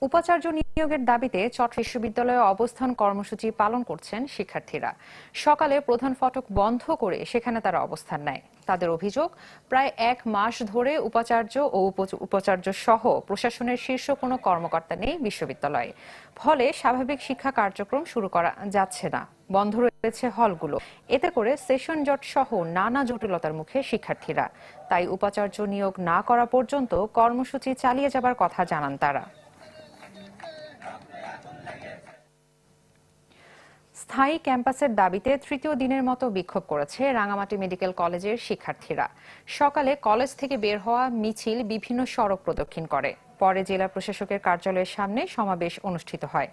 উপাচার্য নিয়োগের দাবিতে চট্টগ্রাম বিশ্ববিদ্যালয়ে অবস্থান কর্মসূচি পালন করছেন শিক্ষার্থীরা। সকালে প্রধান ফটক বন্ধ করে সেখানে তারা অবস্থান নেয়। তাদের অভিযোগ, প্রায় 1 মাস ধরে উপাচার্য ও উপাচার্য সহ প্রশাসনের শীর্ষ কোনো কর্মকর্তা নেই বিশ্ববিদ্যালয়ে। ফলে স্বাভাবিক শিক্ষা কার্যক্রম শুরু করা যাচ্ছে না, বন্ধ রয়েছে হলগুলো। এতে করে সেশন জট সহ নানা জটিলতার মুখে শিক্ষার্থীরা। তাই উপাচার্য নিয়োগ না করা পর্যন্ত কর্মসূচি চালিয়ে যাবার কথা জানান তারা। স্থায়ী ক্যাম্পাসের দাবিতে তৃতীয় দিনের মতো বিক্ষোভ করেছে রাঙামাটি মেডিকেল কলেজের শিক্ষার্থীরা। সকালে কলেজ থেকে বের হওয়া মিছিল বিভিন্ন সড়ক প্রদক্ষিণ করে। পরে জেলা প্রশাসকের কার্যালয়ের সামনে সমাবেশ অনুষ্ঠিত হয়।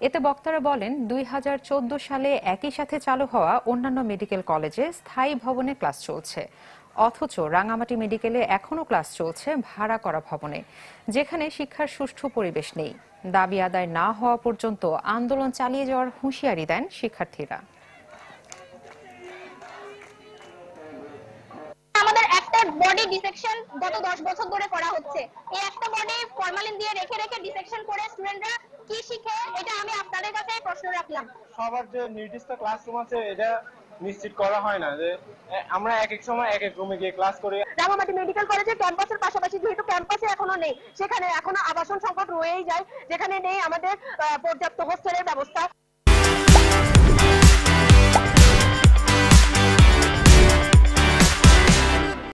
এতে বক্তারা বলেন, 2014 সালে একই সাথে চালু হওয়া অন্যান্য মেডিকেল কলেজে স্থায়ী ভবনে ক্লাস চলছে, অথচ রাঙামাটি মেডিকেলে এখনো ক্লাস চলছে ভাড়া করা ভবনে, যেখানে শিক্ষার সুষ্ঠু পরিবেশ নেই। দাবি আদায় না হওয়া পর্যন্ত আন্দোলন চালিয়ে যাওয়ার হুঁশিয়ারি দেন শিক্ষার্থীরা। আমাদের একটা বডি ডিসেকশন গত 10 বছর ধরে করা হচ্ছে। এই একটা বডি ফরমালিন দিয়ে রেখে রেখে ডিসেকশন করে স্টুডেন্টরা কি শিখে, এটা আমি আপনাদের কাছে প্রশ্ন রাখলাম। সবার যে নির্দিষ্ট ক্লাসরুম আছে এটা নিশ্চিত করা হয় না, যে আমরা এক এক সময় এক এক রুমে গিয়ে ক্লাস করি। রাঙামাটি মেডিকেল কলেজের ক্যাম্পাসের পাশাপাশি যেহেতু ক্যাম্পাসে এখনো নেই, সেখানে এখনো আবাসন সংকট রয়েই যায়, যেখানে নেই আমাদের পর্যাপ্ত হোস্টেলের ব্যবস্থা।